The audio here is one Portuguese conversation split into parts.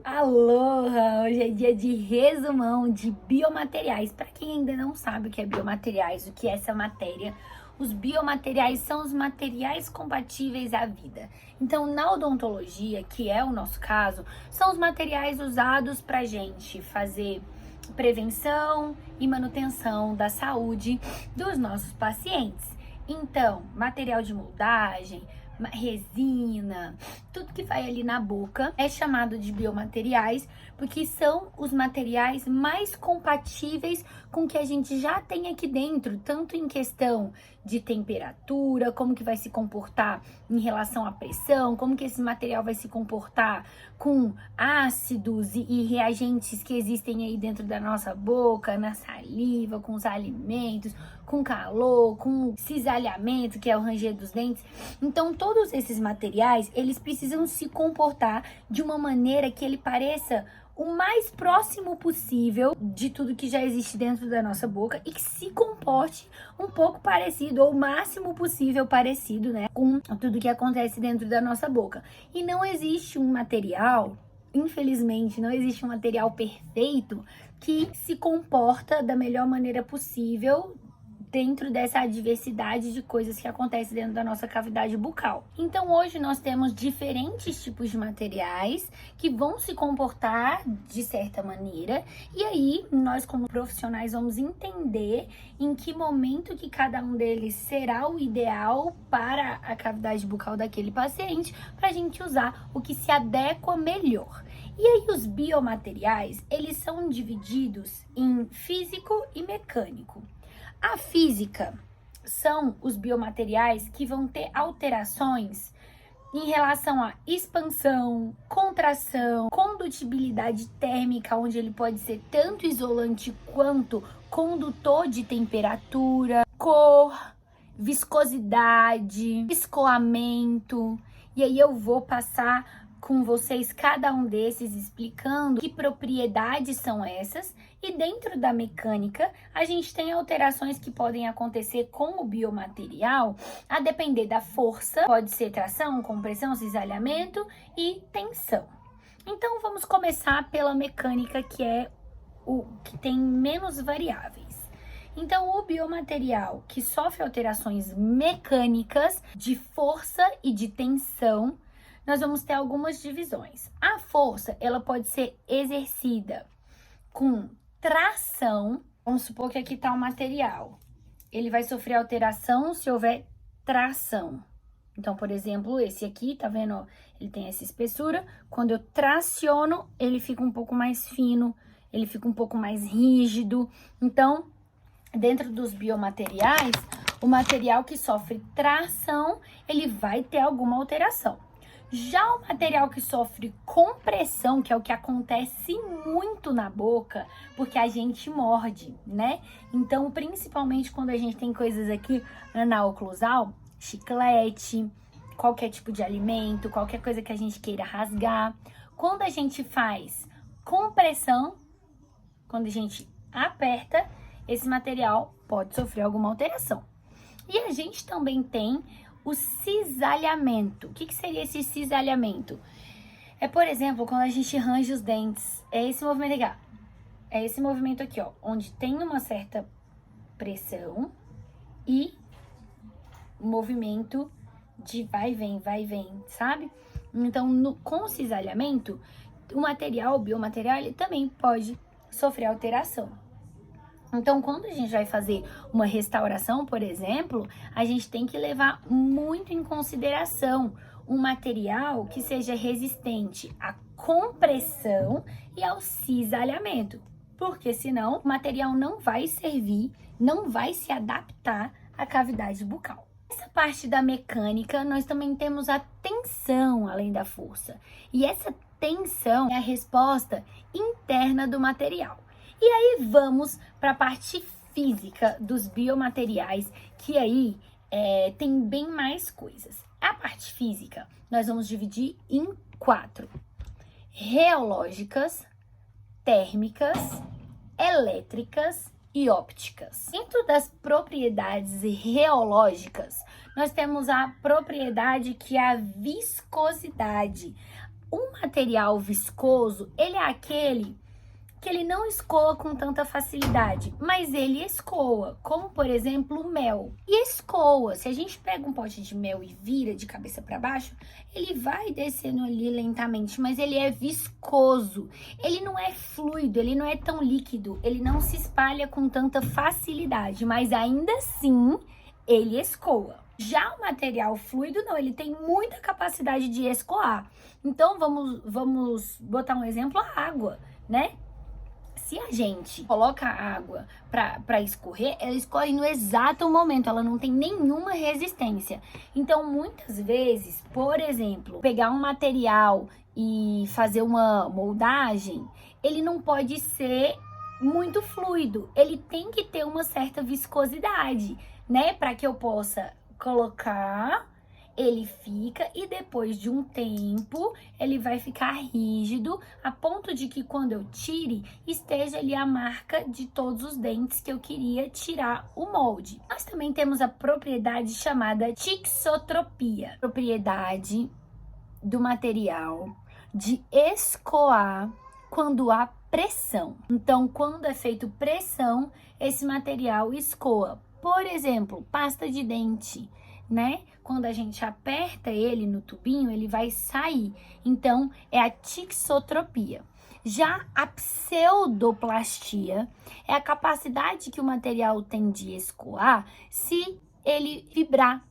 Aloha! Hoje é dia de resumão de biomateriais. Para quem ainda não sabe o que é biomateriais, o que é essa matéria, os biomateriais são os materiais compatíveis à vida. Então, na odontologia, que é o nosso caso, são os materiais usados para gente fazer prevenção e manutenção da saúde dos nossos pacientes. Então, material de moldagem, resina, tudo que vai ali na boca é chamado de biomateriais, porque são os materiais mais compatíveis com o que a gente já tem aqui dentro, tanto em questão de temperatura, como que vai se comportar em relação à pressão, como que esse material vai se comportar com ácidos e reagentes que existem aí dentro da nossa boca, na saliva, com os alimentos, com calor, com cisalhamento, que é o ranger dos dentes. Então, todos esses materiais, eles precisam se comportar de uma maneira que ele pareça o mais próximo possível de tudo que já existe dentro da nossa boca e que se comporte um pouco parecido, ou o máximo possível parecido, né, com tudo que acontece dentro da nossa boca. E não existe um material, infelizmente, não existe um material perfeito que se comporta da melhor maneira possível dentro dessa diversidade de coisas que acontecem dentro da nossa cavidade bucal. Então hoje nós temos diferentes tipos de materiais que vão se comportar de certa maneira, e aí nós como profissionais vamos entender em que momento que cada um deles será o ideal para a cavidade bucal daquele paciente, para a gente usar o que se adequa melhor. E aí os biomateriais, eles são divididos em físico e mecânico. A física são os biomateriais que vão ter alterações em relação à expansão, contração, condutibilidade térmica, onde ele pode ser tanto isolante quanto condutor de temperatura, cor, viscosidade, escoamento. E aí eu vou passar com vocês cada um desses explicando que propriedades são essas. E dentro da mecânica, a gente tem alterações que podem acontecer com o biomaterial, a depender da força, pode ser tração, compressão, cisalhamento e tensão. Então vamos começar pela mecânica, que é o que tem menos variáveis. Então, o biomaterial que sofre alterações mecânicas de força e de tensão, nós vamos ter algumas divisões. A força, ela pode ser exercida com tração. Vamos supor que aqui está o material. Ele vai sofrer alteração se houver tração. Então, por exemplo, esse aqui, tá vendo? Ó, ele tem essa espessura. Quando eu traciono, ele fica um pouco mais fino, ele fica um pouco mais rígido. Então, dentro dos biomateriais, o material que sofre tração, ele vai ter alguma alteração. Já o material que sofre compressão, que é o que acontece muito na boca, porque a gente morde, né? Então, principalmente quando a gente tem coisas aqui na oclusal, chiclete, qualquer tipo de alimento, qualquer coisa que a gente queira rasgar. Quando a gente faz compressão, quando a gente aperta, esse material pode sofrer alguma alteração. E a gente também tem o cisalhamento. O que seria esse cisalhamento? É, por exemplo, quando a gente range os dentes. É esse movimento aqui, ó. É esse movimento aqui, ó. Onde tem uma certa pressão e movimento de vai e vem, sabe? Então, com o cisalhamento, o biomaterial, ele também pode sofrer alteração. Então, quando a gente vai fazer uma restauração, por exemplo, a gente tem que levar muito em consideração um material que seja resistente à compressão e ao cisalhamento, porque senão o material não vai servir, não vai se adaptar à cavidade bucal. Essa parte da mecânica, nós também temos a tensão além da força, e essa tensão é a resposta interna do material. E aí vamos para a parte física dos biomateriais, que aí tem bem mais coisas. A parte física nós vamos dividir em 4: reológicas, térmicas, elétricas e ópticas. Dentro das propriedades reológicas, nós temos a propriedade que é a viscosidade. O material viscoso, ele é aquele que ele não escoa com tanta facilidade, mas ele escoa, como por exemplo o mel. E escoa, se a gente pega um pote de mel e vira de cabeça para baixo, ele vai descendo ali lentamente, mas ele é viscoso. Ele não é fluido, ele não é tão líquido, ele não se espalha com tanta facilidade, mas ainda assim ele escoa. Já o material fluido não, ele tem muita capacidade de escoar. Então vamos botar um exemplo, a água, né? Se a gente coloca a água para escorrer, ela escorre no exato momento, ela não tem nenhuma resistência. Então, muitas vezes, por exemplo, pegar um material e fazer uma moldagem, ele não pode ser muito fluido, ele tem que ter uma certa viscosidade, né? Para que eu possa colocar, ele fica e depois de um tempo ele vai ficar rígido a ponto de que quando eu tire esteja ali a marca de todos os dentes que eu queria tirar o molde. Nós também temos a propriedade chamada tixotropia, propriedade do material de escoar quando há pressão. Então, quando é feito pressão, esse material escoa. Por exemplo, pasta de dente, né? Quando a gente aperta ele no tubinho, ele vai sair. Então, é a tixotropia. Já a pseudoplastia é a capacidade que o material tem de escoar se ele vibrar.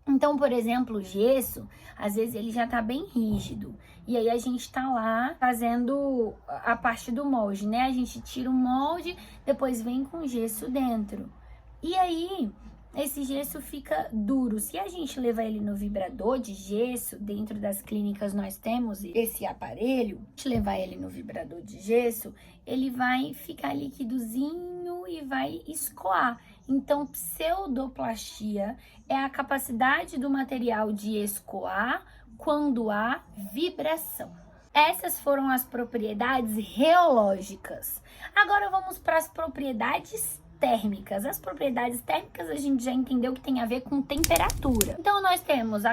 Então, por exemplo, o gesso, às vezes ele já tá bem rígido. E aí a gente tá lá fazendo a parte do molde, né? A gente tira o molde, depois vem com gesso dentro. E aí, esse gesso fica duro. Se a gente levar ele no vibrador de gesso, dentro das clínicas nós temos esse aparelho, a gente levar ele no vibrador de gesso, ele vai ficar liquidozinho e vai escoar. Então, pseudoplastia é a capacidade do material de escoar quando há vibração. Essas foram as propriedades reológicas. Agora vamos para as propriedades térmicas. As propriedades térmicas a gente já entendeu que tem a ver com temperatura. Então nós temos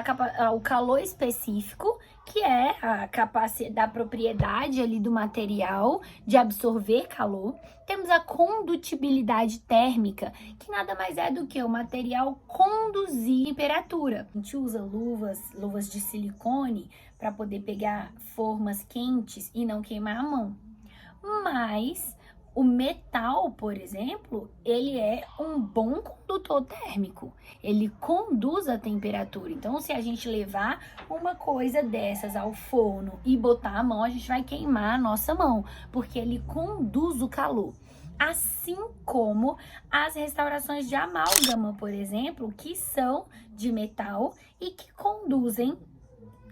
o calor específico, que é a capacidade da propriedade ali do material de absorver calor. Temos a condutibilidade térmica, que nada mais é do que o material conduzir temperatura. A gente usa luvas de silicone para poder pegar formas quentes e não queimar a mão. Mas o metal, por exemplo, ele é um bom condutor térmico. Ele conduz a temperatura. Então, se a gente levar uma coisa dessas ao forno e botar a mão, a gente vai queimar a nossa mão, porque ele conduz o calor. Assim como as restaurações de amálgama, por exemplo, que são de metal e que conduzem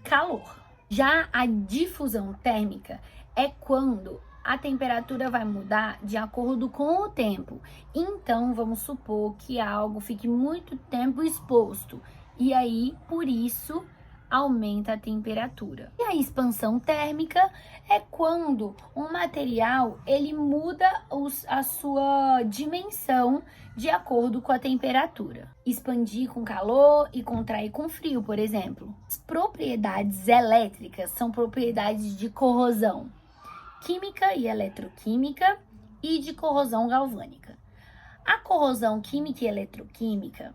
calor. Já a difusão térmica é quando a temperatura vai mudar de acordo com o tempo. Então, vamos supor que algo fique muito tempo exposto. E aí, por isso, aumenta a temperatura. E a expansão térmica é quando um material ele muda a sua dimensão de acordo com a temperatura. Expandir com calor e contrair com frio, por exemplo. As propriedades elétricas são propriedades de corrosão química e eletroquímica e de corrosão galvânica. A corrosão química e eletroquímica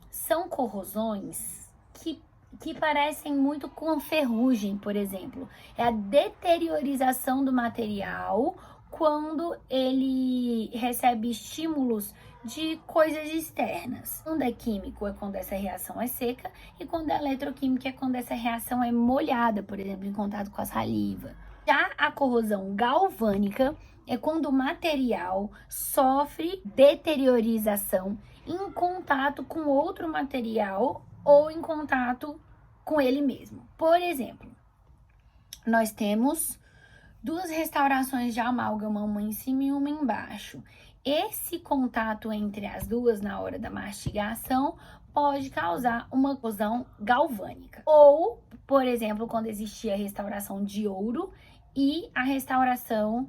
são corrosões que parecem muito com ferrugem, por exemplo. É a deteriorização do material quando ele recebe estímulos de coisas externas. Quando é químico é quando essa reação é seca e quando é eletroquímica é quando essa reação é molhada, por exemplo, em contato com a saliva. Já a corrosão galvânica é quando o material sofre deteriorização em contato com outro material ou em contato com ele mesmo. Por exemplo, nós temos duas restaurações de amálgama, uma em cima e uma embaixo. Esse contato entre as duas na hora da mastigação pode causar uma corrosão galvânica. Ou, por exemplo, quando existia a restauração de ouro e a restauração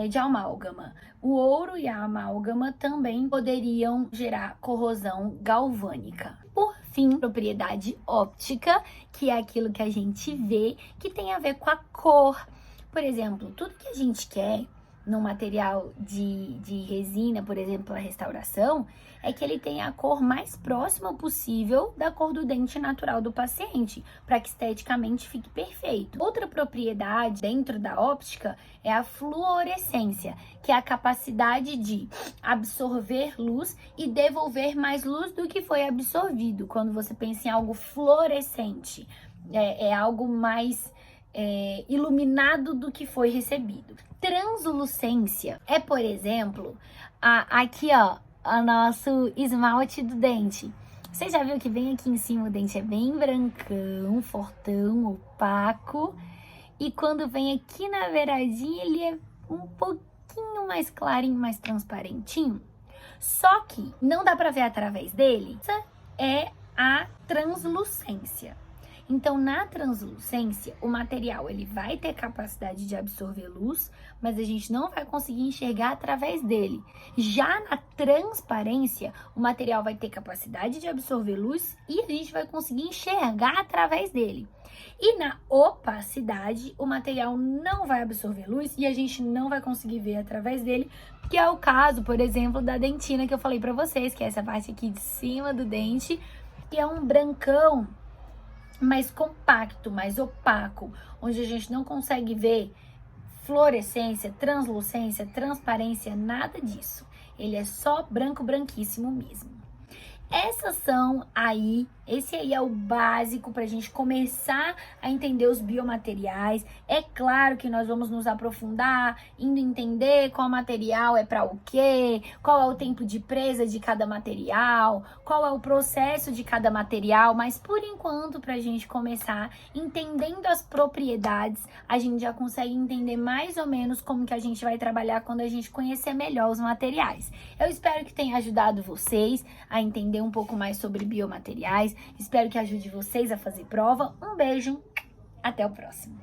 de amálgama. O ouro e a amálgama também poderiam gerar corrosão galvânica. Por fim, propriedade óptica, que é aquilo que a gente vê, que tem a ver com a cor. Por exemplo, tudo que a gente quer no material de resina, por exemplo, a restauração, é que ele tenha a cor mais próxima possível da cor do dente natural do paciente, para que esteticamente fique perfeito. Outra propriedade dentro da óptica é a fluorescência, que é a capacidade de absorver luz e devolver mais luz do que foi absorvido. Quando você pensa em algo fluorescente, é algo mais iluminado do que foi recebido. Translucência é, por exemplo, aqui ó, o nosso esmalte do dente. Você já viu que bem aqui em cima o dente é bem brancão, fortão, opaco. E quando vem aqui na beiradinha ele é um pouquinho mais clarinho, mais transparentinho. Só que não dá pra ver através dele. Essa é a translucência. Então, na translucência, o material ele vai ter capacidade de absorver luz, mas a gente não vai conseguir enxergar através dele. Já na transparência, o material vai ter capacidade de absorver luz e a gente vai conseguir enxergar através dele. E na opacidade, o material não vai absorver luz e a gente não vai conseguir ver através dele, que é o caso, por exemplo, da dentina que eu falei pra vocês, que é essa parte aqui de cima do dente, que é um brancão mais compacto, mais opaco, onde a gente não consegue ver fluorescência, translucência, transparência, nada disso. Ele é só branco, branquíssimo mesmo. Esse aí é o básico para a gente começar a entender os biomateriais. É claro que nós vamos nos aprofundar, indo entender qual material é para o quê, qual é o tempo de presa de cada material, qual é o processo de cada material, mas por enquanto, para a gente começar entendendo as propriedades, a gente já consegue entender mais ou menos como que a gente vai trabalhar quando a gente conhecer melhor os materiais. Eu espero que tenha ajudado vocês a entender um pouco mais sobre biomateriais. Espero que ajude vocês a fazer prova. Um beijo, até o próximo.